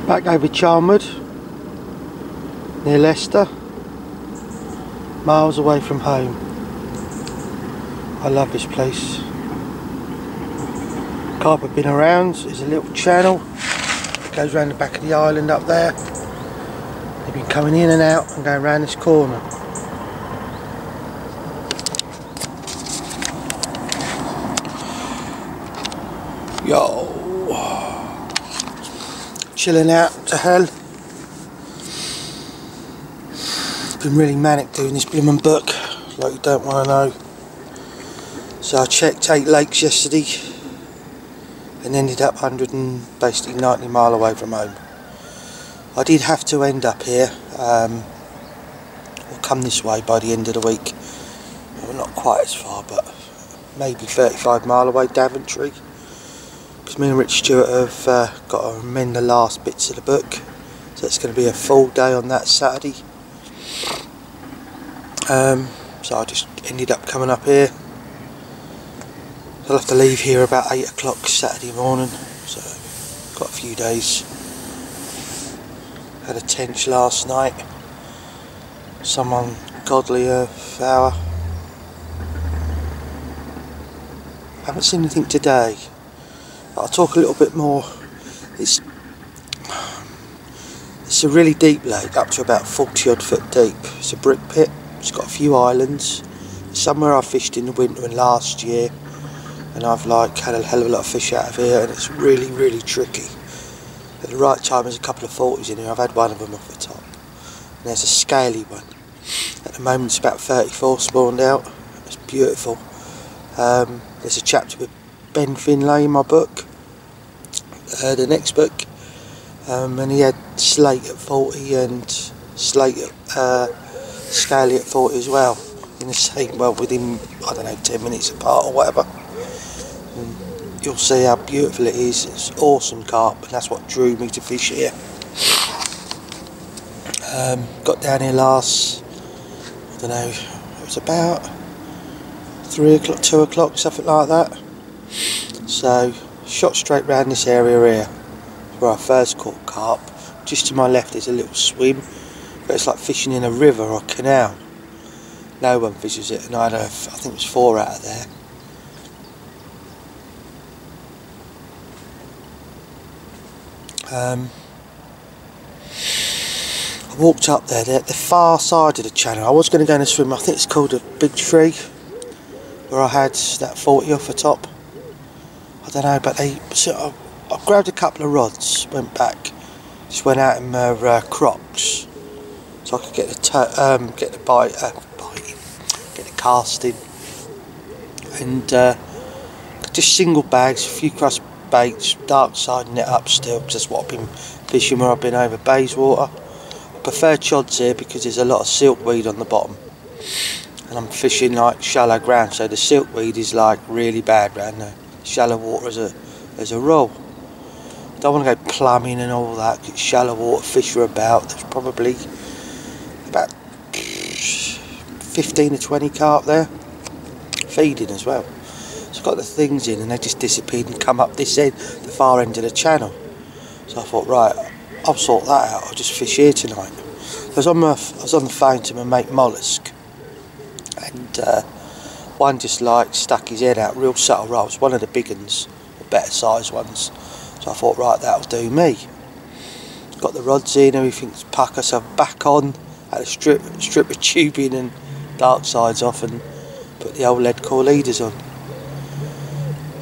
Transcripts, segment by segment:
Back over Charnwood, near Leicester, miles away from home. I love this place. Carpet been around. There's a little channel that goes around the back of the island up there. They've been coming in and out and going around this corner. Yo, chilling out to hell. It's been really manic doing this blooming book, like you don't want to know. So I checked 8 lakes yesterday and ended up 190 mile away from home. I did have to end up here, or come this way by the end of the week. Well, not quite as far, but maybe 35 mile away, Daventry. Because me and Rich Stewart have got to amend the last bits of the book, so it's going to be a full day on that Saturday. So I just ended up coming up here. I'll have to leave here about 8 o'clock Saturday morning, so got a few days. Had a tench last night, some ungodly hour. Haven't seen anything today. I'll talk a little bit more. It's a really deep lake, up to about 40 odd foot deep. It's a brick pit. It's got a few islands. Somewhere I fished in the winter and last year, and I've had a hell of a lot of fish out of here, and it's really, really tricky. At the right time there's a couple of 40s in here. I've had one of them off the top. And there's a scaly one. At the moment it's about 34 spawned out. It's beautiful. There's a chapter with Ben Finlay in my book, the next book, and he had slate at 40 and slate at scaly at 40 as well, in the same, well, within, I don't know, 10 minutes apart or whatever. And you'll see how beautiful it is. It's awesome carp, and that's what drew me to fish here. Got down here last, I don't know, it was about 3 o'clock, 2 o'clock, something like that. So shot straight round this area here where I first caught carp. Just to my left there's a little swim, but it's like fishing in a river or canal. No one fishes it, and I think it was 4 out of there. I walked up there, the far side of the channel. I was going to go in a swim. I think it's called a Big Tree, where I had that 40 off the top. I don't know, but I grabbed a couple of rods, went back, just went out in my Crocs, so I could get the get the casting, and just single bags, a few cross baits, dark side net up still, because that's what I've been fishing where I've been over Bayswater. I prefer chods here because there's a lot of silkweed on the bottom, and I'm fishing like shallow ground, so the silkweed is like really bad round there. Shallow water as a rule. I don't want to go plumbing and all that, because shallow water fish are about. There's probably about 15 to 20 carp there, feeding as well. So I've got the things in and they just disappeared and come up this end, the far end of the channel. So I thought, right, I'll sort that out, I'll just fish here tonight. I was on the phone to my mate Mollusk, and one just like stuck his head out, real subtle rolls, one of the big ones, the better size ones. So I thought, right, that'll do me. Got the rods in, everything's pucker, so I'm back on, had a strip of tubing and dark sides off, and put the old lead core leaders on.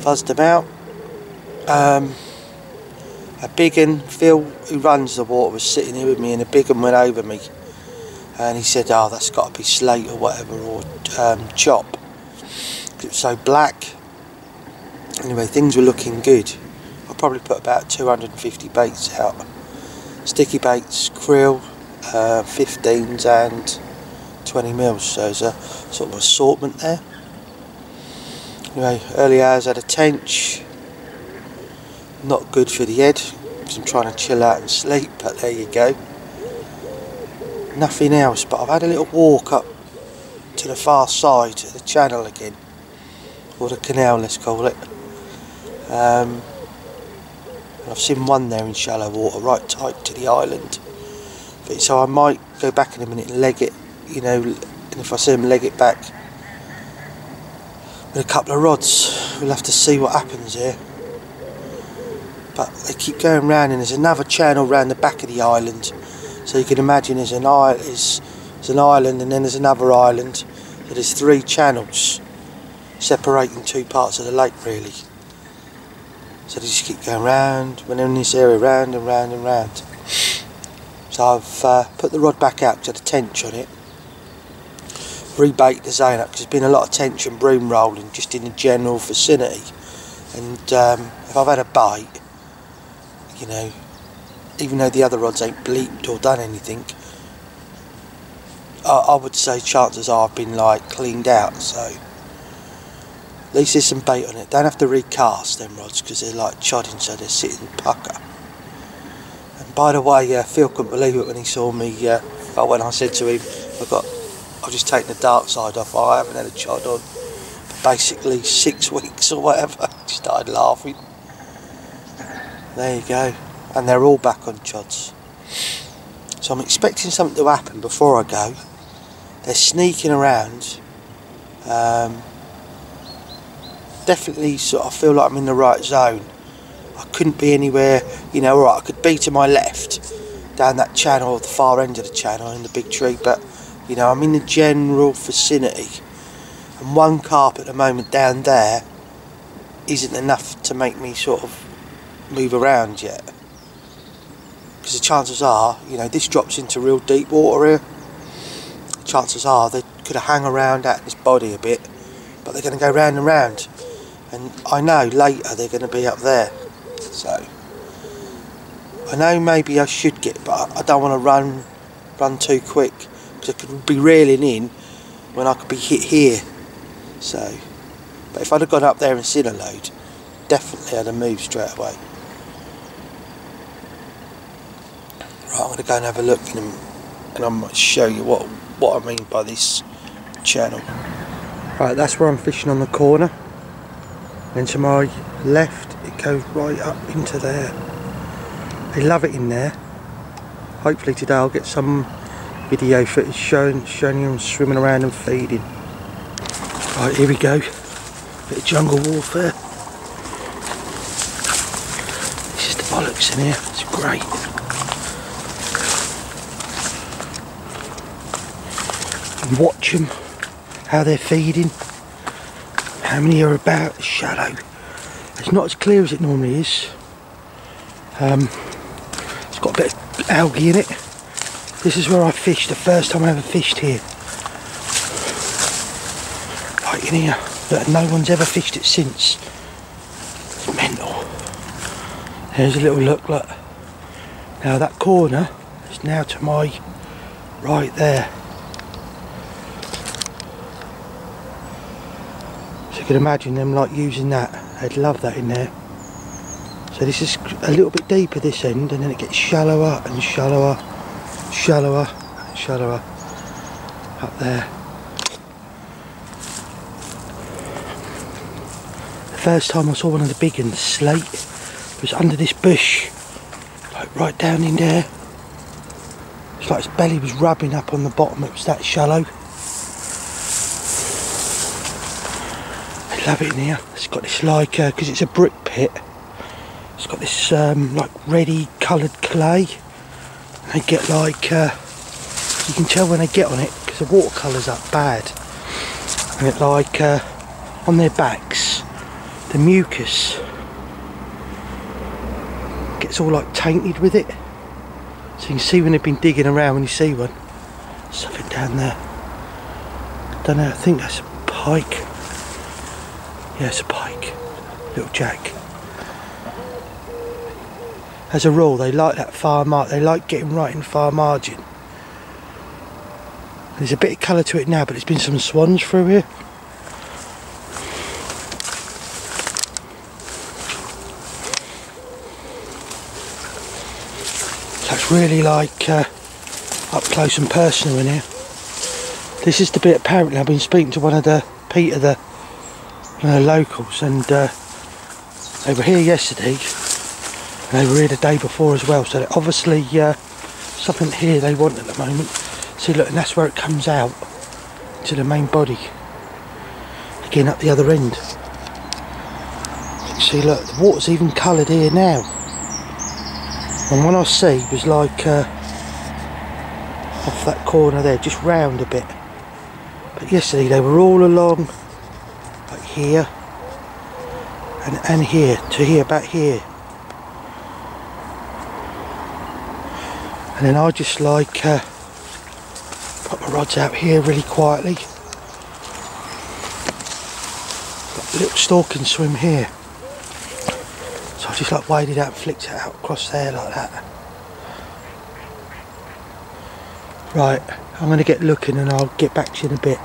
Fuzzed them out. A big un, Phil, who runs the water, was sitting here with me, and a big un went over me, and he said, oh, that's got to be slate or whatever, or chop. It's so black. Anyway, things were looking good. I probably put about 250 baits out. Sticky baits, krill, 15s and 20 mils, so there's a sort of assortment there. Anyway, early hours had a tench. Not good for the head, because I'm trying to chill out and sleep, but there you go. Nothing else, but I've had a little walk up to the far side of the channel again, or the canal, let's call it. And I've seen one there in shallow water, right tight to the island. But, so I might go back in a minute and leg it, you know, and if I see them leg it back with a couple of rods, we'll have to see what happens here. But they keep going round, and there's another channel round the back of the island. So you can imagine there's an island, and then there's another island. So there's 3 channels separating 2 parts of the lake, really. So they just keep going round, when they're in this area, round and round and round. So I've put the rod back out to the tench on it, rebait the zone up, because there's been a lot of tench and broom rolling just in the general vicinity. And if I've had a bite, you know, even though the other rods ain't bleeped or done anything, I would say chances are I've been like cleaned out. So at least there's some bait on it. Don't have to recast them rods because they're like chodding, so they're sitting pucker. And by the way, Phil couldn't believe it when he saw me. When I said to him, I've just taken the dark side off. I haven't had a chod on for basically 6 weeks or whatever. He started laughing. There you go. And they're all back on chods. So I'm expecting something to happen before I go. They're sneaking around. Definitely sort of feel like I'm in the right zone. I couldn't be anywhere, you know, alright, I could be to my left down that channel, or the far end of the channel in the big tree, but you know, I'm in the general vicinity, and one carp at the moment down there isn't enough to make me sort of move around yet, because the chances are, you know, this drops into real deep water here. Chances are they could have hung around at this body a bit, but they're going to go round and round, and I know later they're going to be up there. So I know maybe I should get, but I don't want to run too quick, because I could be reeling in when I could be hit here. So, but if I'd have gone up there and seen a load, definitely I'd have moved straight away. Right, I'm going to go and have a look and I might show you what I mean by this channel. Right, that's where I'm fishing on the corner. And to my left, it goes right up into there. They love it in there. Hopefully today I'll get some video footage showing them swimming around and feeding. Right, here we go. Bit of jungle warfare. This is the bollocks in here. It's great. And watch them, how they're feeding. How many are about? It's shallow. It's not as clear as it normally is. It's got a bit of algae in it. This is where I fished the first time I ever fished here. Right in here. But no one's ever fished it since. It's mental. There's a little look. Now that corner is now to my right there. So you can imagine them like using that. They'd love that in there. So this is a little bit deeper this end, and then it gets shallower and shallower, shallower and shallower up there. The first time I saw one of the big ones, slate, was under this bush, like right down in there. It's like its belly was rubbing up on the bottom, it was that shallow. I love it in here. It's got this like, because it's a brick pit, it's got this like reddy coloured clay. And they get like, you can tell when they get on it because the water colour's up bad. And it like, on their backs, the mucus gets all like tainted with it. So you can see when they've been digging around, when you see one. Something down there. Don't know, I think that's a pike. Yeah, it's a pike. Little jack. As a rule, they like that far mark. They like getting right in far margin. There's a bit of colour to it now, but there's been some swans through here. So it's really like up close and personal in here. This is the bit, apparently I've been speaking to one of the locals, and they were here yesterday, And they were here the day before as well, so they're obviously something here they want at the moment. See, look, and that's where it comes out to the main body. Again, up the other end. You can see, look, the water's even coloured here now. And one I see was like off that corner there, just round a bit. But yesterday they were all along, like here, and here, to here, back here. And then I just like put my rods out here really quietly. Got a little stalk and swim here. So I just like waded out and flicked it out across there like that. Right, I'm going to get looking and I'll get back to you in a bit.